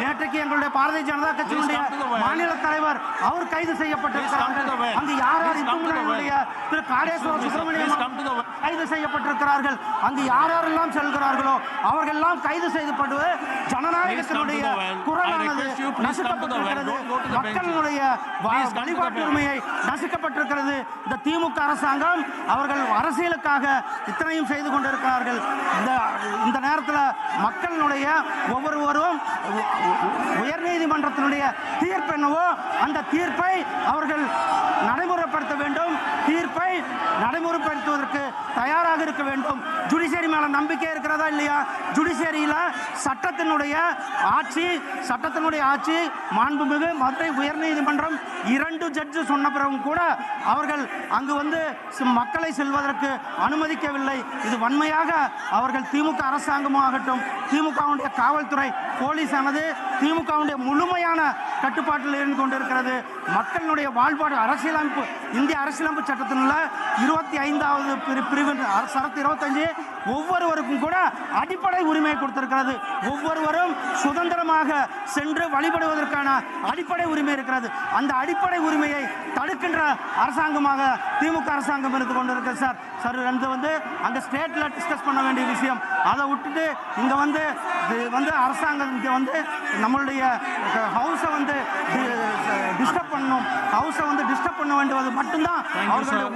நேற்றைக்கு எங்களுடைய பாரதிய ஜனதா கட்சியினுடைய மாநில தலைவர் அவர் கைது செய்யப்பட்டிருக்கிறார்கள். அங்கு யார் யார் இந்துடைய திரு காடேஸ்வர சுப்பிரமணியம் கைது செய்யப்பட்டிருக்கிறார்கள். அங்கு யார் யாரெல்லாம் செல்கிறார்களோ அவர்கள் எல்லாம் கைது செய்யப்படுவது ஜனநாயகத்தினுடைய குரலானது நசுக்கப்பட்டிருக்கிறது. மக்களுடைய வழிபாட்டு உரிமையை நசுக்கப்பட்டிருக்கிறது. இந்த திமுக அரசாங்கம் அவர்கள் அரசியலுக்காக இத்தனையும் செய்து கொண்டிருக்கிறார்கள். இந்த நேரத்தில் மக்களுடைய ஒவ்வொருவரும் உயர்நீதிமன்றத்தினுடைய தீர்ப்பு என்னவோ அந்த தீர்ப்பை அவர்கள் நடைமுறைப்படுத்த வேண்டும். தீர்ப்பை நடைமுறைப்படுத்துவதற்கு தயாராக இருக்க வேண்டும். ஜுடிஷியரி மேல நம்பிக்கை இருக்கிறதா இல்லையா? ஜுடிஷியரியில சட்டத்தினுடைய ஆட்சி மாண்புமிகு மதுரை உயர்நீதிமன்றம் 2 ஜட்ஜு சொன்ன பிறகும் கூட அவர்கள் அங்கு வந்து மக்களை செல்வதற்கு அனுமதிக்கவில்லை. இது வன்மையாக அவர்கள் திமுக அரசாங்கமாகட்டும், திமுகவுடைய காவல்துறை போலீஸானது திமுகவுடைய முழுமையான கட்டுப்பாட்டில் இருந்து கொண்டிருக்கிறது. மக்களுடைய வாழ்பாடு அரசியலமைப்பு இந்திய அரசியலமைப்பு சட்டத்தில் 25வது பிரிவு சரத்து 25 ஒவ்வொருவருக்கும் கூட அடிப்படை உரிமையை கொடுத்திருக்கிறது. ஒவ்வொருவரும் சுதந்திரமாக சென்று வழிபடுவதற்கான அடிப்படை உரிமை இருக்கிறது. அந்த அடிப்படை உரிமையை தடுக்கின்ற அரசாங்கமாக திமுக அரசாங்கம் இருந்து கொண்டிருக்கிறது. சார் வந்து அங்கே ஸ்டேட்டில் டிஸ்கஸ் பண்ண வேண்டிய விஷயம், அதை விட்டுட்டு இங்கே வந்து அரசாங்கம் இங்கே வந்து நம்மளுடைய ஹவுஸை வந்து டிஸ்டர்ப் பண்ணணும், ஹவுஸை வந்து டிஸ்டர்ப் பண்ண வேண்டியது மட்டும்தான் அவர்களுடைய